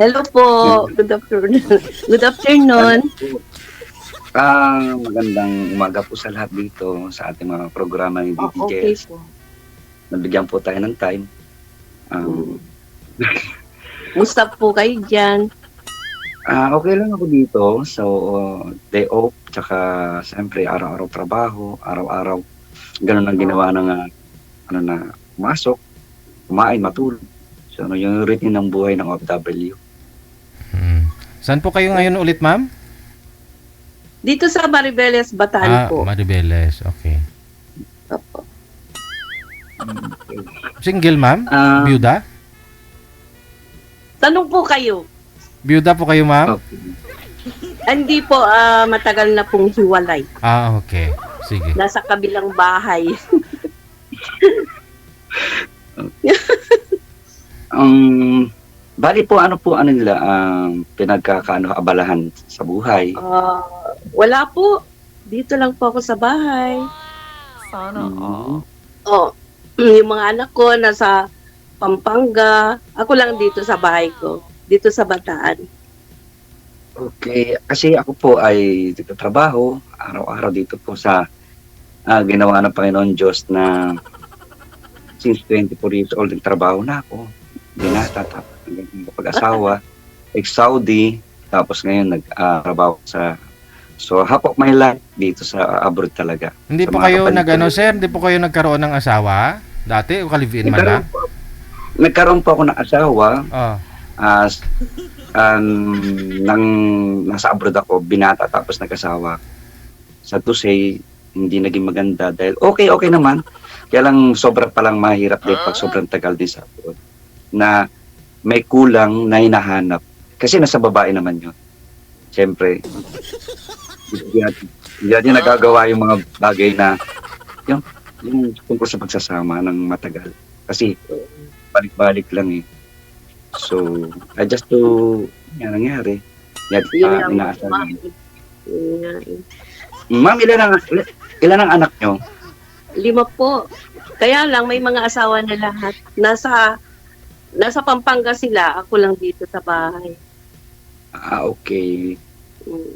Hello po. Good afternoon. Good afternoon. Magandang umaga po sa lahat dito sa ating mga programa ni Okay DDJs. po. Nabigyan po tayo ng time. Mm. Musta po kayo dyan? Okay lang ako dito. So, day off, tsaka siyempre araw-araw trabaho, araw-araw. Ganun ang ginawa ng pumasok, kumain, matulog. So, yung routine ng buhay ng OFW. Saan po kayo ngayon ulit, ma'am? Dito sa Maribeles, Bataan po. Maribeles. Okay. Opo. Single, ma'am? Byuda? Tanong po kayo. Byuda po kayo, ma'am? Okay. Hindi po, matagal na pong hiwalay. Okay. Sige. Nasa kabilang bahay. Bali po, ano nila, pinagkakaabalahan sa buhay. Wala po. Dito lang po ako sa bahay. Sana Yung mga anak ko nasa Pampanga. Ako lang dito sa bahay ko. Dito sa Bataan. Okay, kasi ako po ay nagtatrabaho araw-araw dito po sa ginawa ng Panginoon Diyos na since 24 years old nagtrabaho na ako. Binata, tapos pag-asawa, ex-Saudi, tapos ngayon nagtrabaho sa half of my life dito sa abroad talaga. Hindi Sa po mga kayo kapatid ko. sir? Hindi po kayo nagkaroon ng asawa? Dati o kalivin man lang? Nagkaroon po ako ng asawa. Nang nasa abroad ako, binata tapos nag-asawa. Sa to say, hindi naging maganda dahil okay naman. Kaya lang sobrang palang mahirap din pag sobrang tagal din sa abroad. Na may kulang na hinahanap. Kasi nasa babae naman yun. Siyempre, hindi natin nagagawa yung mga bagay na yung tungkol sa pagsasama ng matagal. Kasi balik-balik lang eh. So, just to yan nangyari. Inaasahan namin. Ma'am, ilan ang anak nyo? 5 po. Kaya lang, may mga asawa na lahat. Nasa Pampanga sila. Ako lang dito sa bahay. Okay.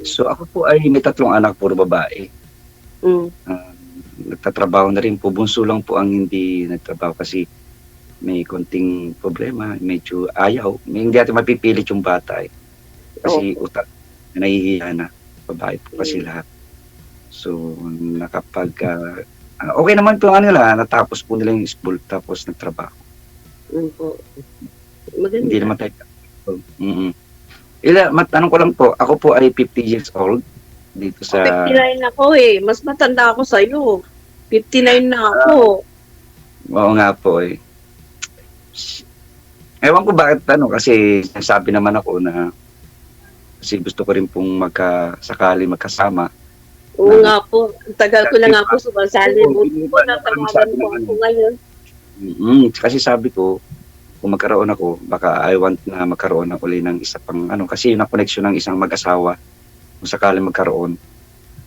So, ako po ay may 3 anak, puro babae. Nagtatrabaho na rin po. Bunso lang po ang hindi nagtrabaho kasi may konting problema, medyo ayaw. Hindi natin mapipilit yung bata eh. Kasi utak, nahihiya na. Babae po kasi lahat. So, okay naman po natapos po nila yung school tapos nagtrabaho. Maganda. Hindi naman tayo. Matanong ko lang po, ako po ay 50 years old dito sa... 59 ako eh. Mas matanda ako sa'yo. 59 na ako. Oo nga po eh. Ewan ko bakit kasi sabi naman ako na kasi gusto ko rin pong sakali magkasama. Oo nga po. Tagal ko na nga po sumasali. Buti po, natawagan po ako ngayon. Kasi sabi ko, kung magkaroon ako, baka I want na magkaroon ako ulit ng isa pang kasi yung connection ng isang mag-asawa kung sakali magkaroon.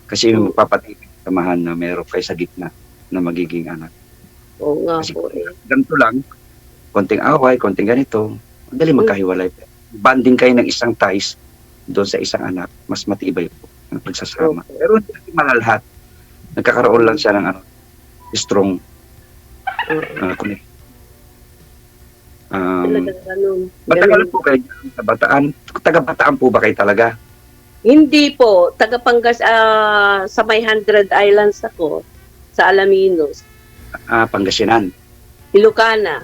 Kasi yung magpapatibig samahan na meron kayo sa gitna na magiging anak. Oo nga Kasi po eh. ganito lang, konting away, konting ganito, madali magkahiwalay. Banding kayo ng isang ties doon sa isang anak, mas matibay po ang pagsasama. Pero hindi malalahat. Nagkakaroon lang siya ng strong connection. Matagal po kayo sa Bataan. Taga-Bataan po ba kayo talaga? Hindi po. Taga-Pangas, sa may 100 Islands ako. Sa Alaminos. Pangasinan. Ilocana.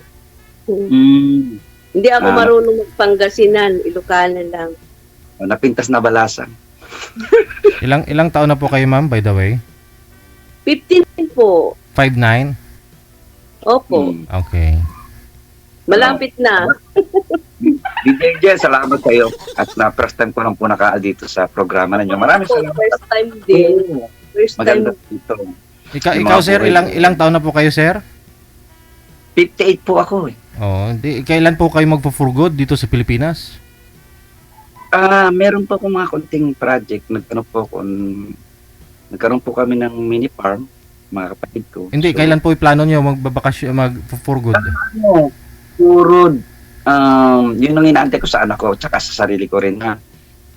Hindi ako marunong magpangasinan. Ilocana lang. Napintas na balasan. Ilang taon na po kayo, ma'am, by the way? 15 po. 5'9"? Opo. Okay. Malapit na. DJ, salamat kayo. At na-first time ko lang po dito sa programa ninyo. Maraming salamat. First time din. First time. Maganda dito. Ikaw sir, ilang taon na po kayo, sir? 58 po ako eh. Kailan po kayo magpo-for-good dito sa Pilipinas? Meron po akong mga konting project. Nagkaroon po kami ng mini farm, mga kapatid ko. Hindi, kailan po yung plano nyo magbabakasyon, mag-for-good? Puro Yun ang inaantay ko sa anak ko tsaka sa sarili ko rin ha.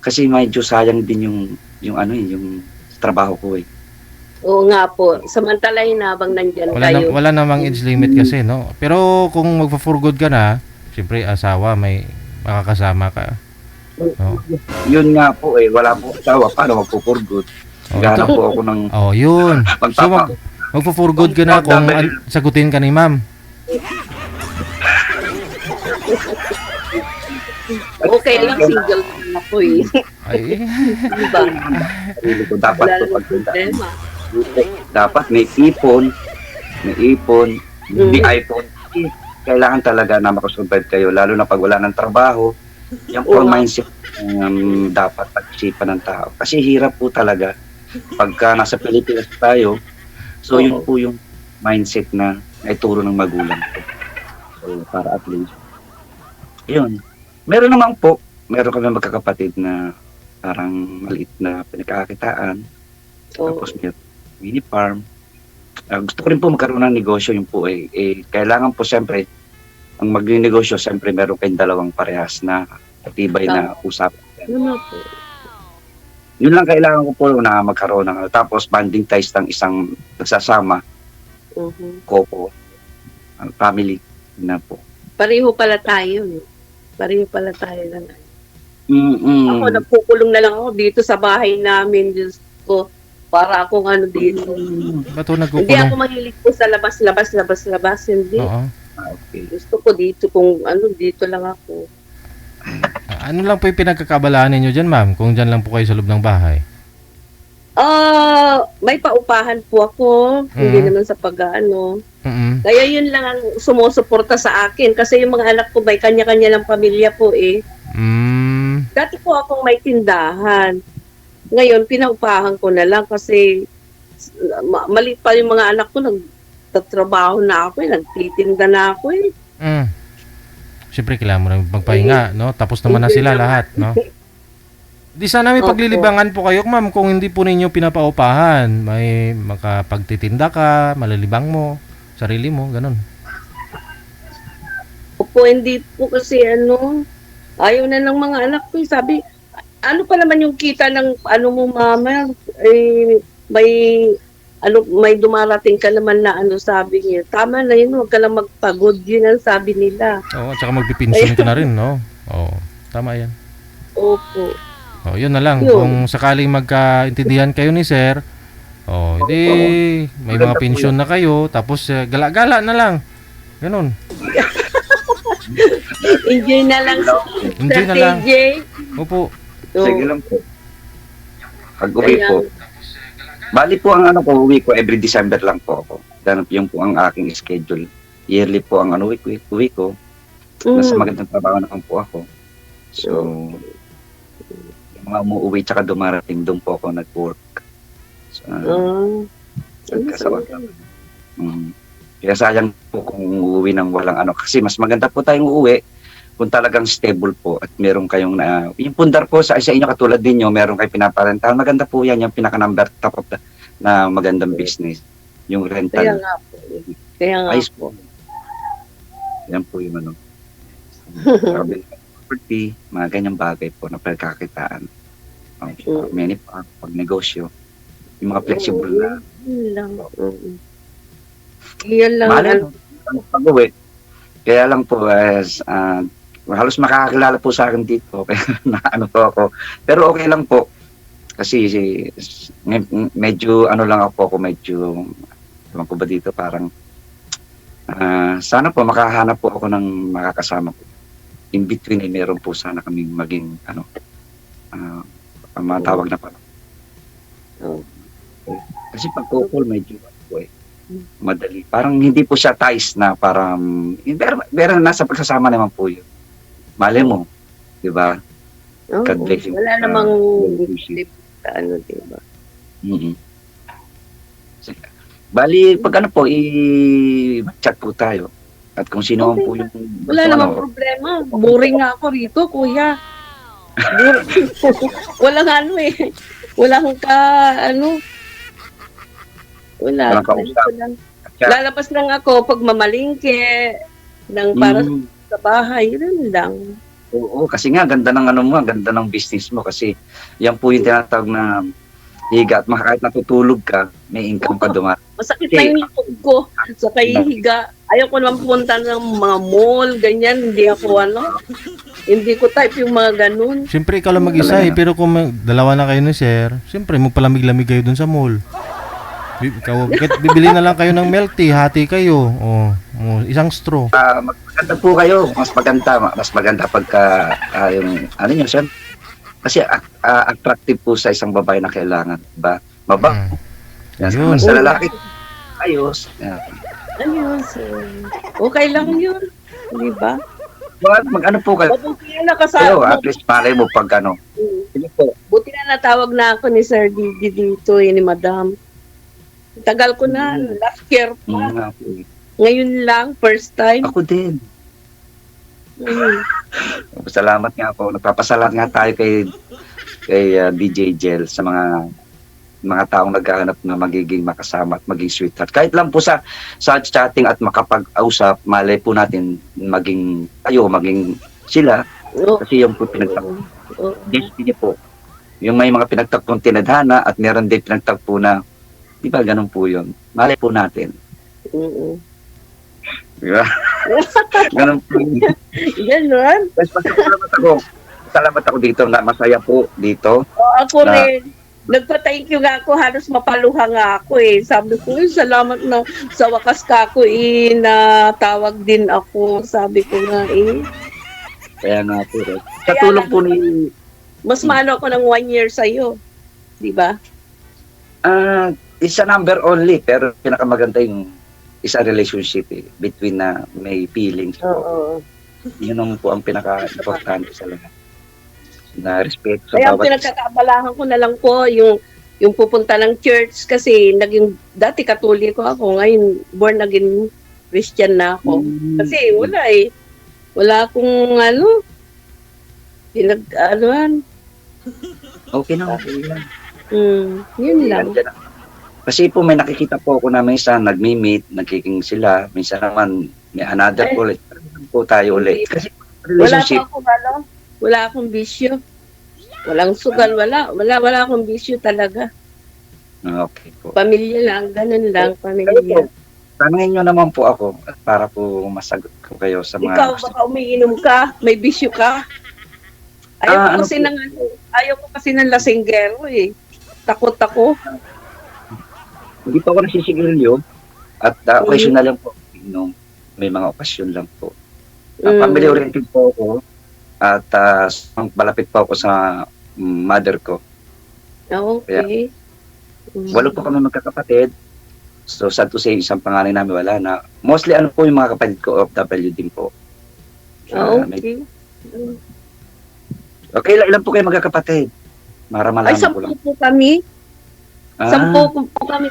Kasi medyo sayang din yung ano yung trabaho ko eh. Oo nga po. Samantalahin na habang nandyan kayo. Wala namang age limit kasi, no? Pero kung magpa-for good ka na, siyempre asawa, may makakasama ka. No? Yun nga po eh, wala po asawa, paano magpo-for good? Oh, Naghanap ito. po ako ng Oh, yun. So, magpa-for good ka na kung sagutin ka ni ma'am. Okay lang, single ako eh. Ay, Diba? sarili ko. Dapat Wala po namang problema. dapat may ipon, hindi iPhone. Kailangan talaga na makasurvive kayo, lalo na pag wala ng trabaho. Yan po ang Oo. mindset dapat pag-isipan ng tao. Kasi hirap po talaga pagka nasa Pilipinas tayo. So yun Oo. po yung mindset na naituro ng magulang ko. So para at least. Yun. Meron kami magkakapatid na parang maliit na pinagkakakitaan. Oo. Tapos may mini farm. Gusto ko rin po magkaroon ng negosyo yun po kailangan po siyempre ang magnegosyo siyempre meron kayong dalawang parehas na matibay na usapan. Ano na po? Yun lang kailangan ko po na magkaroon ng tapos bonding ties ng isang nagsasama couple family na po. Pareho pala tayo. Eh. Pareho pala tayo lang. Mm-mm. Ako, nagpukulong na lang ako dito sa bahay namin. Diyos ko, para akong ano dito. ba't ho Hindi nagkukulong? ako mahilig po sa labas. Hindi. Oo. Okay. Gusto ko dito kung ano, dito lang ako. Ano lang po yung pinagkakabalaan ninyo dyan, ma'am? Kung dyan lang po kayo sa loob ng bahay. May paupahan po ako. Hindi naman sa pag-ano. Mm-mm. Kaya yun lang ang sumusuporta sa akin. Kasi yung mga anak ko may kanya-kanya lang pamilya po eh. Dati po akong may tindahan. Ngayon, pinaupahan ko na lang kasi maliit pa yung mga anak ko. Nagtatrabaho na ako eh. Nagtitinda na ako eh. Siyempre, kailangan mo na magpahinga, no? Tapos naman na sila lahat, no? Di sana may Opo. paglilibangan po kayo, ma'am, kung hindi po ninyo pinapaupahan. May makapagtitinda ka, malalibang mo, sarili mo, ganun. Opo, hindi po kasi ano, ayaw na ng mga anak ko. Sabi, ano pa naman yung kita ng ano mo mama, may dumarating ka naman na ano sabi niya. Tama na yun, huwag ka lang magpagod. Yun ang sabi nila. Oo, at saka magpipinsan ka na rin, no? Oo, tama yan. Opo. Oh, yun na lang. Yun. Kung sakaling magkaintindihan kayo ni sir, hindi may mga pensyon na kayo, tapos gala-gala na lang. Ganun. Enjoy na lang Enjoy na lang. TJ. Opo. Sige lang po. Pag-uwi po. Bali po ang ano ko, uwi ko every December lang po ako. Ganun yung po ang aking schedule. Yearly po ang ano uwi ko. Nasa magandang trabaho naman po ako. So, yung mga umuwi tsaka dumarating, doon po ako nag-work. So, nagkasawa kami. Kaya sayang po kung uuwi ng walang ano. Kasi mas maganda po tayong uuwi kung talagang stable po at meron kayong yung pundar po sa inyo katulad ninyo, meron kayong pinaparentahan. Maganda po yan, yung pinaka-number top of na magandang business. Yung rental. Kaya nga po. Kaya nga Ayos po. Yan po yung ano. Property, mga ganyang bagay po na pagkakitaan. Many pa, pag negosyo. Yung mga flexible na. Yun lang. Yan lang. Mahal pag-uwi. Kaya lang po, halos makakakilala po sa akin dito. Kaya ano po ako. Pero okay lang po. Kasi medyo ano lang ako medyo ewan ko ba dito parang sana po makahanap po ako ng makakasama ko. In between meron po sana kaming maging matawag na parang. Kasi pag couple medyo madali. Parang hindi po siya ties na parang pero nasa pagsasama naman po yun. Mali mo, di ba? God bless you. Wala namang ano, di ba? Bali, pag ano po, i-chat po tayo. At kung sino man po yung... Wala namang problema. Boring nga ako rito, kuya. Walang ano eh. Walang ano. Wala. Walang kausap. Lalabas lang ako pag mamalingke. Para sa bahay, yun lang. Oo, kasi nga ganda ng ano mo, ganda ng business mo kasi yan po yung tinatawag na higa at kahit natutulog ka, may income ka dumaan. Masakit na yung likod ko sa kahihiga. Ayaw ko naman pumunta ng mga mall, ganyan. Hindi ako hindi ko type yung mga ganun. Siyempre, ikaw lang mag-isa eh. Pero kung dalawa na kayo ni sir, siyempre, magpalamig-lamig kayo dun sa mall. Bibili na lang kayo ng milk tea, hati kayo. Isang straw. Maganda po kayo, mas maganda pagka yung ano nyo, sir. Kasi attractive po sa isang babae na kailangan, diba? Mabango. Yun. Sa lalaki, ayos. Yan. Ayun, okay lang yun. Di ba? Mag-ano po kayo? Buti na nakasama. At least malay mo pag ano. Sige po. Buti na natawag na ako ni Sir Didi dito, ni Madam. Tagal ko na, last year pa. Ngayon lang, first time. Ako din. Salamat nga po. Nagpapasalamat nga tayo kay DJ Jel sa mga taong naghahanap na magiging makasama at maging sweetheart. Kahit lang po sa chatting at makapag-usap, malay po natin maging tayo, maging sila. Kasi yung po pinagtagpo. Destiny po. Yung may mga pinagtagpong tinadhana at meron din pinagtagpo na, di ba ganun po yun? Malay po natin. Diba? Ganun po yun. Ganun? Salamat ako dito na masaya po dito. Ako rin. Nagpa-thank you nga ako, halos mapaluha nga ako eh. Sabi ko, salamat na sa wakas ka ako natawag din ako. Sabi ko nga eh. Kaya nga po. Sa tulong po ni... Mas mahalo ako ng 1 year sa'yo. Di ba? Isa number only, pero pinakamaganda yung isa relationship between na may feelings po. Oo. Yun ang po ang pinaka-importante sa lahat. Na respeto sa Kaya bawat... pinagkakaabalahan ko na lang po yung pupunta ng church kasi dati katoliko ako, ngayon born again Christian na ako. Kasi wala eh. Wala akong Okay na. Yun lang. Kasi po may nakikita po ako na minsan nagmi-meet, nagkiking sila, minsan naman may another ulit. Po tayo ulit. Kasi relationship. Wala akong bisyo. Walang sugal, wala akong bisyo talaga. Okay po. Pamilya lang, ganun lang, pamilya. Tanungin nyo naman po ako para po masagot ko kayo sa mga... Ikaw, baka umiinom ka, may bisyo ka. Ayaw ko kasi ng lasinggero eh. Takot ako. Hindi pa ako nasisigarilyo at occasional lang po. May mga okasyon lang po. Family oriented po ako at malapit po ako sa mother ko. Okay. Walo po kami magkakapatid. So, sad to say, isang panganay namin wala na. Mostly, po yung mga kapatid ko, OFW din po. Okay. Okay, ilan po kayo magkakapatid? Malaman ko lang. 10 po kami. 10 po kami.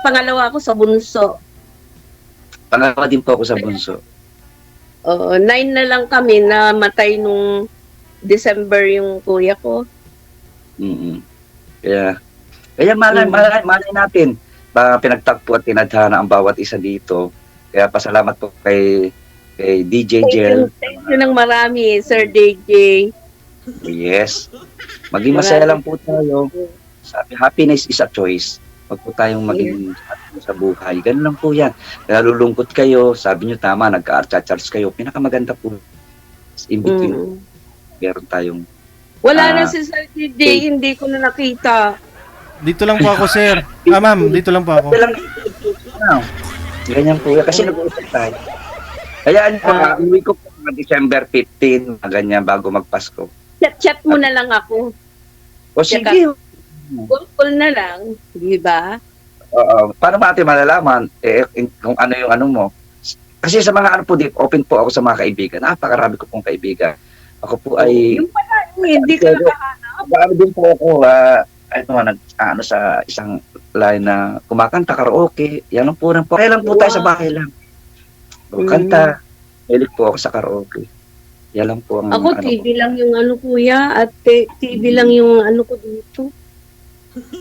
Pangalawa ako sa bunso. Pangalawa din po ako sa bunso. 9 na lang kami na matay nung December yung kuya ko. Kaya malay natin. Pinagtagpo at tinadhana ang bawat isa dito. Kaya pasalamat po kay DJ Jel. Thank you ng marami, Sir DJ. Yes. Maging masaya lang po tayo. Sabi, happiness is a choice. Huwag po tayong maging sa buhay. Ganun lang po yan. Nalulungkot kayo, sabi nyo tama, nagka-charge kayo. Pinakamaganda po. In between, meron tayong... Wala na si Sir DJ, hindi ko na nakita. Dito lang po ako, sir. Ma'am, dito lang po ako. Ganyan po yan. Kasi nag-uusap tayo. Kaya uwi ko po December 15, ganyan, bago magpasko. Chat mo na lang ako. O sige. Call na lang, di ba? Paano natin malalaman kung ano yung ano mo? Kasi sa mga po, open po ako sa mga kaibigan. Napakarami ko pong kaibigan. Ako po ay... Yung pala, hindi ka nakahanap. Ano din po ako, sa isang line na kumakanta, karaoke. Yan lang po. Kaya lang po tayo sa bahay lang. Kanta. Hilig po ako sa karaoke. Yan lang po ang... Ako, TV lang yung kuya, at TV lang yung ko dito.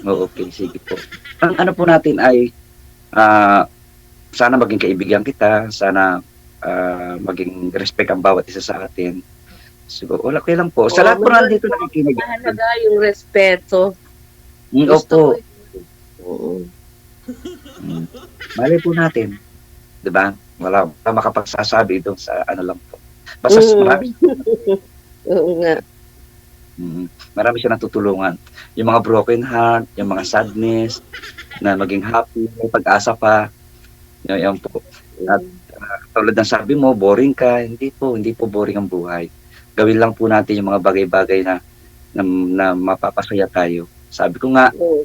Okay, sige po. Ang po natin ay sana maging kaibigan kita, sana maging respect ang bawat isa sa atin. So, okay lang po. Sa Oo, lahat po nandito mahalaga nakikinig. yung respeto. Opo. ko yun. Oo. Mali po natin. 'Di ba? Wala pa makapagsasabi doon sa ano lang po. Basta Mm. marami, Oo nga. marami siya natutulungan. Yung mga broken heart, yung mga sadness, na maging happy, may pag-asa pa. Yan po. At tulad ng sabi mo, boring ka. Hindi po boring ang buhay. Gawin lang po natin yung mga bagay-bagay na mapapasaya tayo. Sabi ko nga, Oo,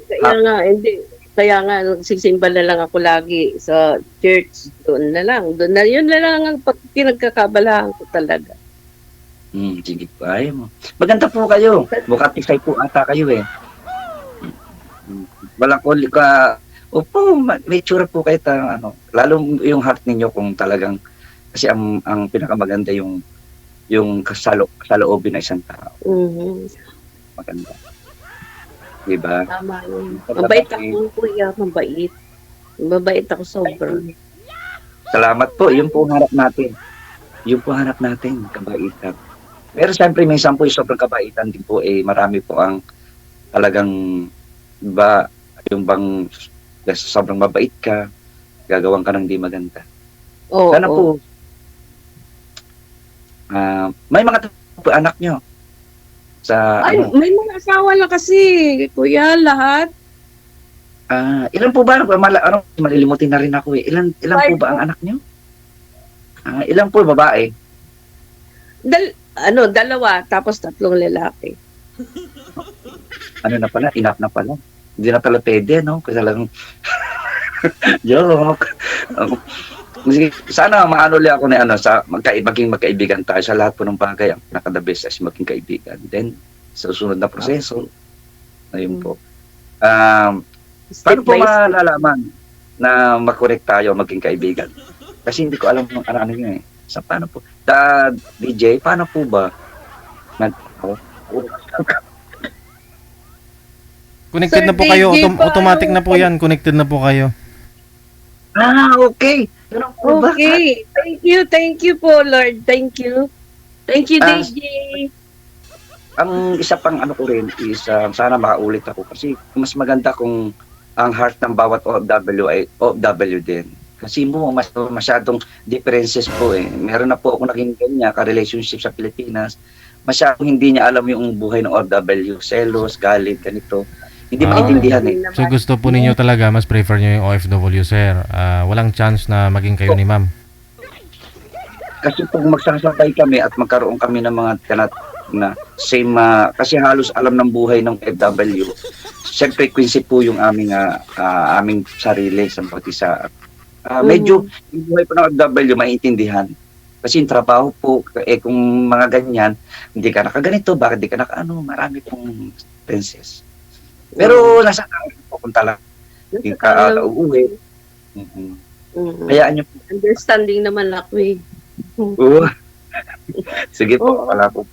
kaya nga, nagsisimba na lang ako lagi sa church. Doon yun na lang ang pinagkakabalahan ko talaga. Sige po, ayaw mo. Maganda po kayo. Mukha tisay po ata kayo eh. Walang kuli ka. Opo, may tsura po kayo lalo yung heart ninyo kung talagang, kasi ang pinakamaganda yung kasaloobin ng isang tao. Maganda. Diba? Tama yun. Mabait ako, kuya. Mabait. Mabait ako sobra. Salamat po. Yun po hanap natin. Kabaitan. Pero siyempre, minsan po yung sobrang kabaitan din po, marami po ang talagang yung bang sobrang mabait ka, gagawin ka ng di maganda. Sana po, may mga anak nyo. May mga asawa lang kasi, kuya, lahat. Ilan po ba? Malilimutin na rin ako eh. Ilan po ba ang anak nyo? Ilan po babae? Dalawa, tapos 3 lalaki. Ano na pala? Enough na pala. Hindi na pala pwede, no? Kasi lang, joke. Sige, sana maano ulit ako na maging magkaibigan tayo sa lahat po ng bagay. Ang pinaka-the best is maging kaibigan. Then, sa susunod na proseso, ayun po. Paano po malalaman na makorek tayo maging kaibigan? Kasi hindi ko alam kung ano yun eh. So, paano po? DJ, paano po ba? Connected Sir na po kayo. DJ, Automatic na po yan. Connected na po kayo. Okay. Okay. Thank you po, Lord. Thank you. Thank you, DJ. Ang isa pang ko rin is sana makaulit ako kasi mas maganda kung ang heart ng bawat OFW ay OFW din. Kasi masyadong differences po eh. Meron na po ako naging ganyan ka-relationship sa Pilipinas. Masyadong hindi niya alam yung buhay ng OFW. Selos, galit, ganito. Hindi maintindihan eh. So gusto po ninyo talaga, mas prefer nyo yung OFW, sir. Walang chance na maging kayo ni ma'am. Kasi pag magsasabay kami at magkaroon kami ng mga na same, kasi halos alam ng buhay ng OFW. Siyempre, frequency po yung aming sarili sa bawat isa. Medyo yung buhay po ng OFW maintindihan. Kasi yung trabaho po, kung mga ganyan, hindi ka nakaganito, bakit hindi ka marami pong differences. Pero nasa tao po kung talaga hindi ka uuwi. Hayaan nyo po. Understanding naman ako eh. Oo. Sige po, wala po.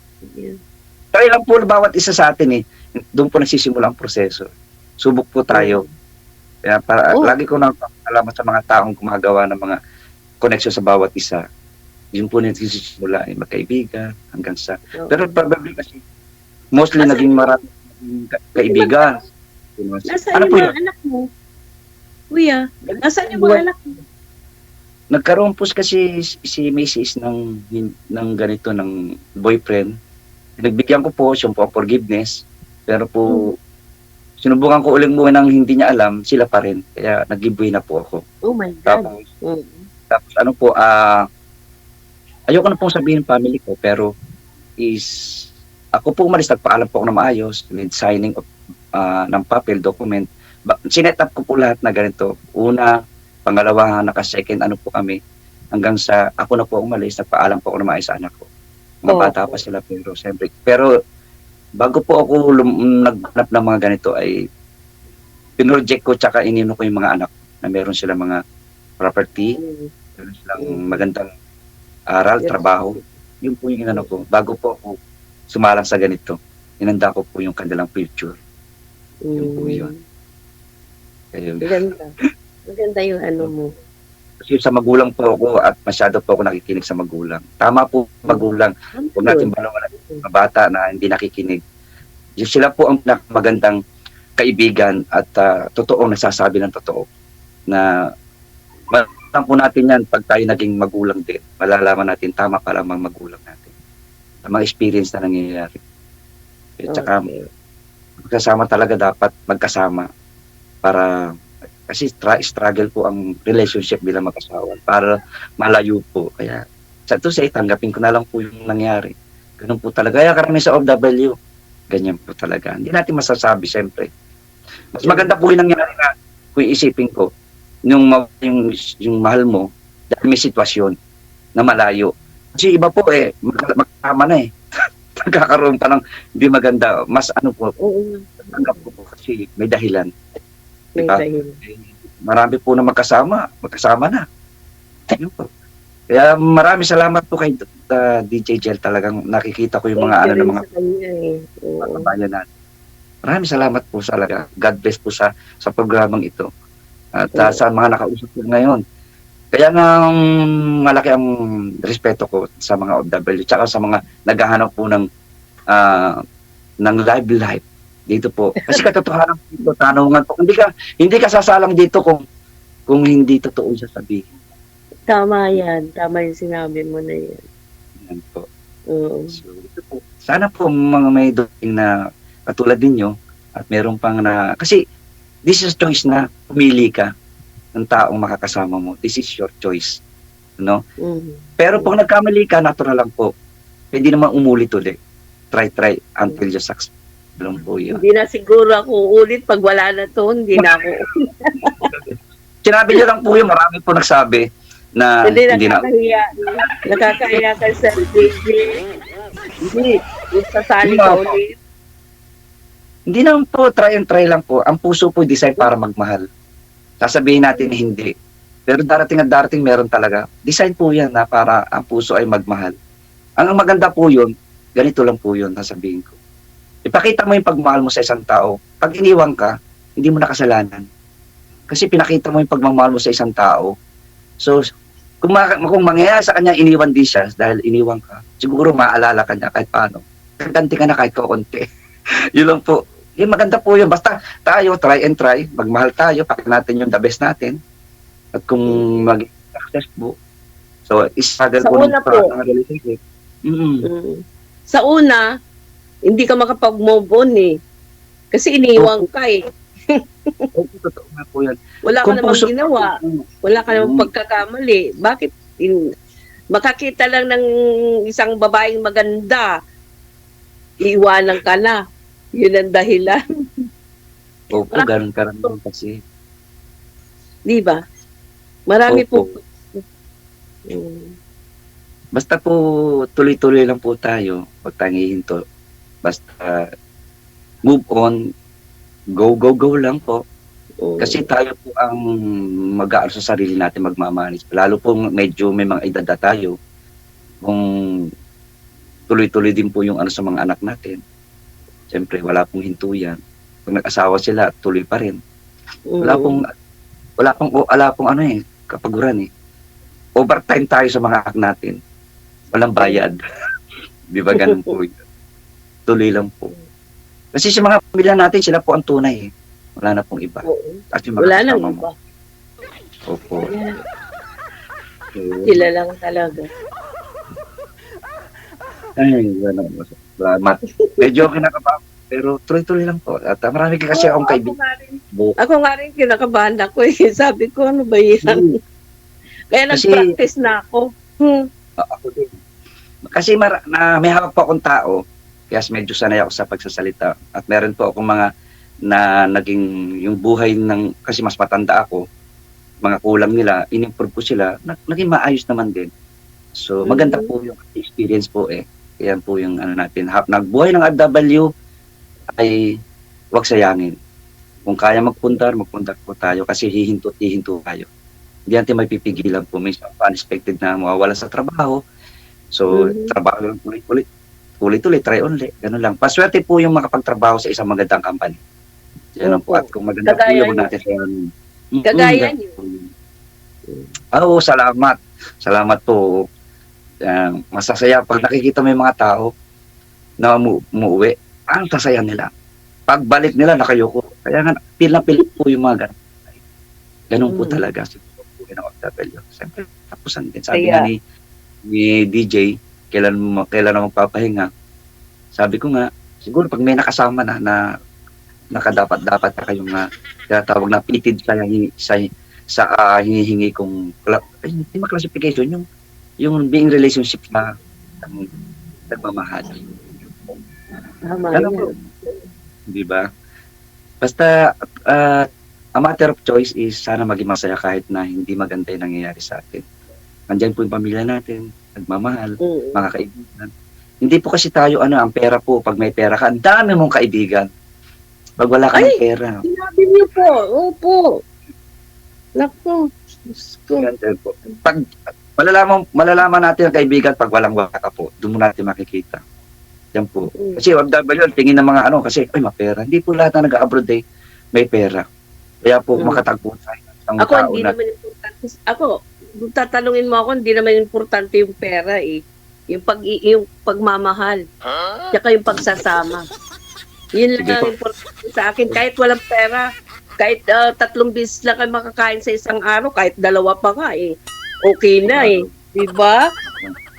Try lang po bawat isa sa atin eh. Doon po nagsisimula ang proseso. Subok po tayo. Kaya lagi ko nagpapasalamat sa mga taong gumagawa ng mga connection sa bawat isa. Yun po nagsisimula magkaibigan hanggang sa... Pero probably kasi mostly naging marami kaibigan. Nasaan yung mga anak mo? Kuya, nasaan yung mga anak mo? Nagkaroon po kasi si Mrs. ng ganito, ng boyfriend. Nagbigyan ko po siya po forgiveness. Pero po, sinubukan ko uling buhay nang hindi niya alam, sila pa rin. Kaya nag-giveaway na po ako. Oh my God. Tapos ayoko na pong sabihin family ko, pero ako po umalis, nagpaalam po ako na maayos, with signing of ng papel, document. Sinet up ko po lahat na ganito. Una, pangalawa, naka-second po kami. Hanggang sa ako na po umalis, nagpaalam po ako na maayos sa anak ko. Mga bata pa sila, pero siyempre. Pero bago po ako naghanap ng mga ganito ay pinroject ko tsaka inino ko yung mga anak na meron silang mga property, meron silang magandang aral, trabaho. Yun po yung inano ko. Bago po ako sumalang sa ganito, inanda ko po yung kanilang future. Yun po yun. Maganda. Maganda yung mo. Kasi sa magulang po ako at masyado po ako nakikinig sa magulang. Tama po magulang. Huwag natin balawan ang mga bata na hindi nakikinig. Sila po ang magandang kaibigan at totoong nagsasabi ng totoo. Na malalaman po natin yan pag tayo naging magulang din. Malalaman natin tama pa lamang magulang natin. Ang mga experience na nangyayari. At saka magkasama talaga dapat magkasama para kasi struggle po ang relationship bilang mag-asawa para malayo po. Kaya sa to say, tanggapin ko na lang po yung nangyari. Ganun po talaga. Kaya karami sa OFW, ganyan po talaga. Hindi natin masasabi, siyempre. Mas maganda po yung nangyari na kung iisipin ko, yung mahal mo, dahil may sitwasyon na malayo. Kasi iba po magkasama na nagkakaroon pa ng hindi maganda. Mas ano po, tanggap ko po kasi may dahilan. Diba? Marami po na magkasama na. Ayun po. Kaya maraming salamat po kay DJ Jel, talagang nakikita ko yung mga ng mga kababayan natin. Maraming salamat po talaga. God bless po sa programang ito. At sa mga nakausap ko ngayon. Kaya nga malaki ang respeto ko sa mga OFW tsaka sa mga naghahanap po ng live life dito po. Kasi katotohanan dito, tanungan po. Hindi ka sasalang dito kung hindi totoo siya sabihin. Tama yan. Tama yung sinabi mo na yan. Yan po. So, ito po. Sana po mga may doing na katulad ninyo at meron pang kasi this is choice na pumili ka ng taong makakasama mo. This is your choice. No? Pero kung nagkamali ka, natural lang po. Hindi naman umulit ulit. Try until you succeed. Lang po yun. Hindi na siguro ako ulit pag wala na to, hindi na ako. Sinabi niyo lang po yung marami po nagsabi na hindi na. Nakakahiya ka sa DJ. Hindi. Sasali ka ulit. Hindi naman po, try lang po. Ang puso po design para magmahal. Sasabihin natin hindi. Pero darating meron talaga. Design po yan na para ang puso ay magmahal. Ang maganda po yun, ganito lang po yun, sasabihin ko. Ipakita mo yung pagmahal mo sa isang tao. Pag iniwan ka, hindi mo na kasalanan. Kasi pinakita mo yung pagmamahal mo sa isang tao. So, kung mangyayari sa kanya, iniwan din siya dahil iniwan ka, siguro maalala ka niya kahit paano. Kaganti ka na kahit kaunti. Yun lang po. Yung maganda po yun. Basta tayo, try, magmahal tayo, pakita natin yung the best natin. At kung maging successful, so, struggle po ng relationship. Sa una, hindi ka makapag-move on Kasi iniwan ka Totoo nga po yan. Wala ka namang ginawa. Wala ka namang pagkakamali. Bakit? Makakita lang ng isang babaeng maganda, iiwanan ka na. Yun ang dahilan. Opo, ganun karamihan kasi. Di ba? Marami po. Basta po, tuloy-tuloy lang po tayo. Huwag tayong hihinto. Basta move on, go lang po. Kasi tayo po ang mag-aaral sa sarili natin, magmamanis. Lalo po medyo may mga edad na tayo. Kung tuloy-tuloy din po yung sa mga anak natin. Siyempre, wala pong hintuyan. Pag nag-asawa sila, tuloy pa rin. Wala pong kapaguran Overtime tayo sa mga anak natin. Walang bayad. Di ba ganun po yun? Tuloy lang po. Kasi sa mga pamilya natin, sila po ang tunay Wala na pong iba. At yung wala nang iba. Opo. Sila lang talaga. Ay, salamat. Medyo kinakabahan. Pero tuloy-tuloy lang po. At marami kasi akong kaibigan. Ako nga rin kinakabahan ako Sabi ko, ano ba yan? Kaya nag-practice na ako. Ako din. Kasi may hawak po akong tao. Kaya medyo sanay ako sa pagsasalita. At meron po akong mga na naging yung buhay kasi mas matanda ako, mga kulang nila, in-improve ko sila, naging maayos naman din. So, maganda po yung experience po Kaya po yung natin. Nagbuhay ng OFW ay huwag sayangin. Kung kaya magpunta po tayo kasi hihinto tayo. Hindi natin may pipigilan po. May unexpected na mawawala sa trabaho. So, trabaho lang ulit-ulit, try only. Ganun lang. Paswerte po yung makapagtrabaho sa isang magandang company. Yan po. At kung maganda po yung natin sa kagaya niyo. Oo, salamat. Salamat po. Masasaya pag nakikita mo yung mga tao na umuwi. Ang sasaya nila. Pagbalik nila, nakayuko. Kaya nga, feel na feel po yung mga ganun. Ganun po talaga. Siguro po yun ang OFW. Siyempre, tapusan din. Sabi nga ni DJ, kailan na magpapahinga. Sabi ko nga, siguro pag may nakasama na nakadapat-dapat na kayong tinatawag na pitid sa hinihingi kong hindi classification yung being relationship na nagmamahal. Tama Ano po? Di ba? Basta a matter of choice is sana maging masaya kahit na hindi maganda yung nangyayari sa atin. Nandiyan po yung pamilya natin, nagmamahal, mga kaibigan. Hindi po kasi tayo ang pera po, pag may pera ka, ang dami mong kaibigan. Pag wala ka ng pera. Sinabi niyo po. Opo. Naku. Pag malalaman natin ang kaibigan pag walang waka po, doon mo natin makikita. Yan po. Kasi OFW, tingin ng mga kasi, ay, mapera. Hindi po lahat na nag-abroad may pera. Kaya po makatagpo tayo. Ako, hindi naman importante. Ako, kung tatanungin mo ako, hindi naman importante yung pera eh. Yung pagmamahal. Tsaka yung pagsasama. Yun lang ang importante sa akin. Kahit walang pera, kahit 3 beses lang kayo makakain sa isang araw, kahit 2 pa nga eh. Okay na eh. Diba?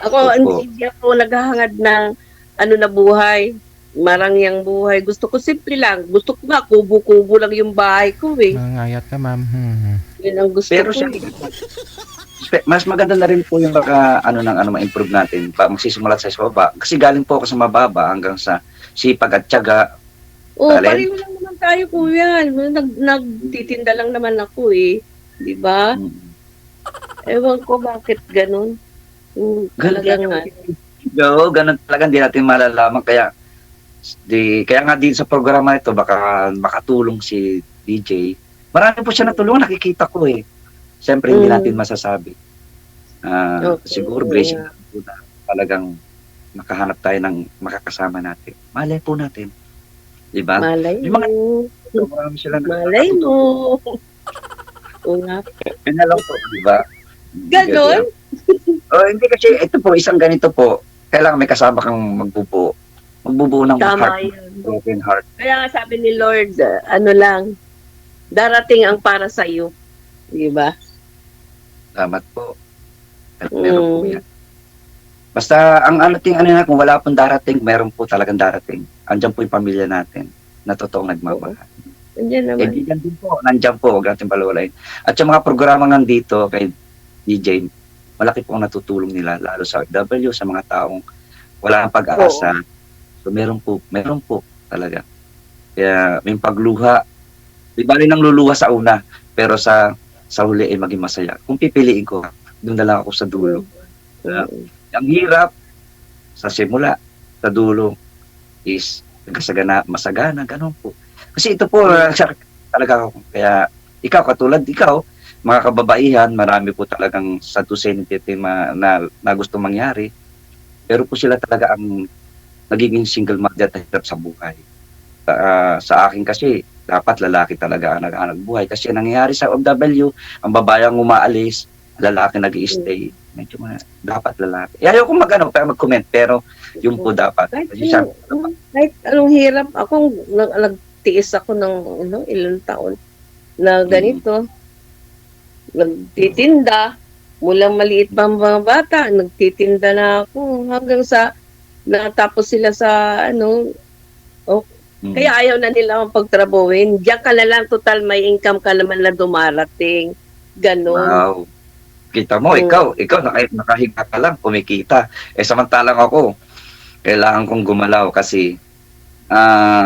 Ako, hindi ako naghahangad ng na buhay. Marangyang buhay. Gusto ko simple lang. Gusto ko nga, kubo-kubo lang yung bahay ko eh. Mangayat ka, ma'am. Yun ang gusto Pero ko. Mas maganda na rin po yung ma-improve natin. Magsisimulat sa baba. Kasi galing po ako sa mababa hanggang sa sipag at tiyaga. Pareho lang naman tayo, kuya. Nagtitinda lang naman ako eh. Diba? Ewan ko bakit ganun. Talagang nga. Ganun talaga, hindi natin malalaman. Kaya nga din sa programa ito, baka makatulong si DJ. Marami po siya natulungan, nakikita ko eh. Siyempre, hindi natin masasabi. Siguro, blessing po na talagang makahanap tayo ng makakasama natin. Malay po natin. Diba? Malay yung mga, mo. marami sila Malay mo. Oo nga. Yun na lang po, diba? Ganon? Hindi kasi, ito po, isang ganito po, kailangan may kasama kang magbubuo. Magbubuo ng Tama yun. broken heart. Kaya nga sabi ni Lord, darating ang para sa iyo. Diba? Salamat po. At meron po yan. Basta, kung wala pong darating, meron po talagang darating. Andiyan po yung pamilya natin na totoong nagmamahal. Andiyan naman. Nandiyan po, huwag natin palawalain. At yung mga programa nga dito kay DJ, malaki po ang natutulong nila, lalo sa OFW, sa mga taong wala ang pag-asa. So, meron po talaga. Kaya, may pagluha. Di bali nang luluha sa una, pero sa huli ay maging masaya. Kung pipiliin ko, doon na lang ako sa dulo. Ang hirap sa simula, sa dulo is masagana, ganun po. Kasi ito po, talaga ako. Kaya, katulad ikaw, mga kababaihan, marami po talagang sa dusenity na gusto mangyari. Pero po sila talaga ang nagiging single mother at hirap sa buhay. Sa akin kasi, dapat lalaki talaga ang nag-aanag buhay. Kasi nangyayari sa OFW, ang babayang umaalis, lalaki nag-i-stay. Medyo dapat lalaki. Ayaw ko mag-comment, pero yung po dapat. Kahit anong hirap, nagtiis ako ng ilang taon na ganito. Nagtitinda. Mulang maliit pa mga bata, nagtitinda na ako hanggang sa natapos sila sa kaya ayaw na nila akong pagtrabuhin. Diyan ka na lang, total may income ka naman na dumarating. Ganon. Wow. Kita mo, ikaw nakahiga ka lang, kumikita. Samantalang ako, kailangan kong gumalaw kasi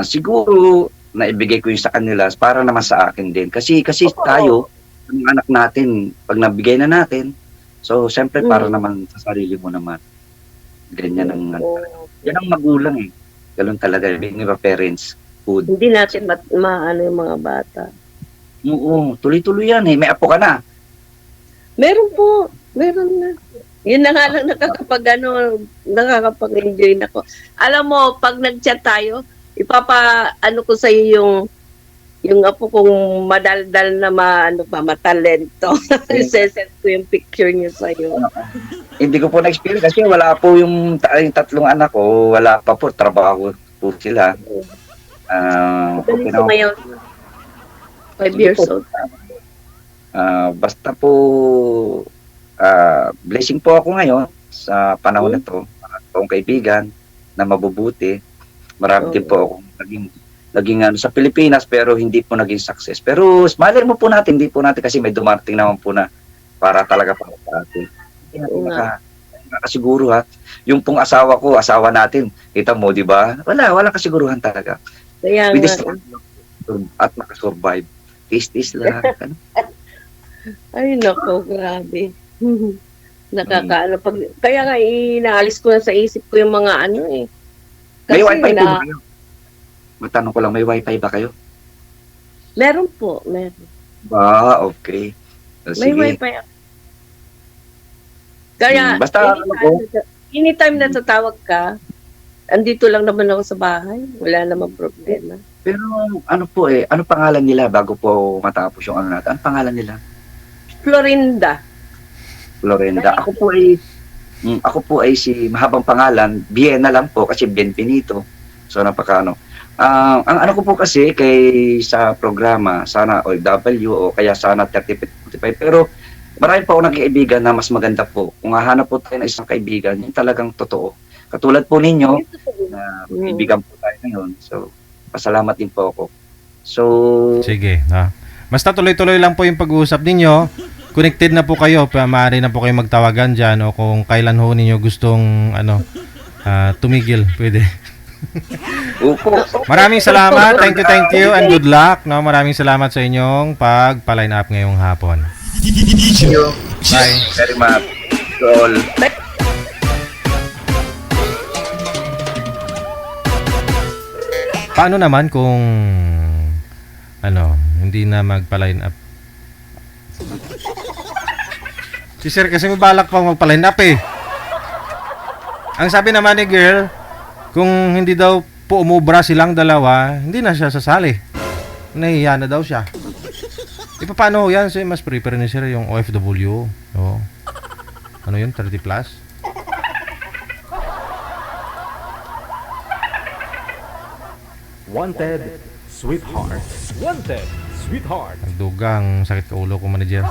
siguro naibigay ko yung sa kanila para naman sa akin din. Kasi tayo, ang anak natin, pag nabigay na natin, so siyempre para naman sa sarili mo naman. Ganyan ang yan ang magulang eh. Ganun talaga, being a parents, food. Hindi natin maano yung mga bata. Oo, tuloy-tuloy yan eh. May apo ka na. Meron po. Meron na. Yun na nga lang nakakapag-enjoy na ko. Alam mo, pag nag-chat tayo, ko sa iyo Yung apo kong madaldal na matalento. Isesend ko yung picture niya sa'yo. Hindi ko po na-experience kasi wala po yung tatlong anak ko, wala pa po, trabaho po sila. Okay Ganito na. ngayon. 5 years old. Basta po, blessing po ako ngayon sa panahon na to. Akong kaibigan na mabubuti. Marami din po akong naging sa Pilipinas pero hindi po naging success. Pero malay mo po natin, hindi po natin kasi may dumating naman po na para talaga para sa atin. Nakasiguro ha. Yung pong asawa natin, kita mo, di ba? Walang kasiguruhan talaga. Kaya We nga. just at nakasurvive. Tis lang. Ano? Ay, nako, grabe. Nakakaano. Kaya nga, inaalis ko na sa isip ko yung mga ano eh. May wifi po ba kayo? Matanong ko lang, may wifi ba kayo? Meron po, meron. Okay. May Sige. wifi ako. Kaya, Basta anytime na tatawag ka, andito lang naman ako sa bahay. Wala namang problema. pero ano po ano pangalan nila bago po matapos yung ano natin? Ano pangalan nila? Florinda. Lorenda. Ako po ay si mahabang pangalan, Biena lang po kasi Bienvenido. So napakaano. Ang ano ko po kasi sa programa, sana OFW o kaya sana 35-45. Pero marami pa ako nagkaibigan na mas maganda po. Kung hahanap po tayo ng isang kaibigan, yung talagang totoo. Katulad po ninyo, na kaibigan po tayo ngayon. So, pasalamat din po ako. So, Sige. Basta tuloy-tuloy lang po yung pag-uusap ninyo. Connected na po kayo. Maaari na po kayo magtawagan dyan o kung kailan ho ninyo gustong tumigil. Pwede. upo. Maraming salamat. Thank you and good luck. No? Maraming salamat sa inyong pag-line up ngayong hapon. Thank you. Bye. Very much. To all. Paano naman kung hindi na magpa-line up? Si sir kasi may balak pang magpa-line up eh. Ang sabi naman ni girl, kung hindi daw po umubra silang dalawa, hindi na siya sasali. Nahihiya na daw siya. Paano yan? So, mas prepare ni sir yung OFW. Oh. Ano yun? 30 plus? Wanted, sweetheart. Wanted, sweetheart. Nagdugang sakit ka ulo ko, manager.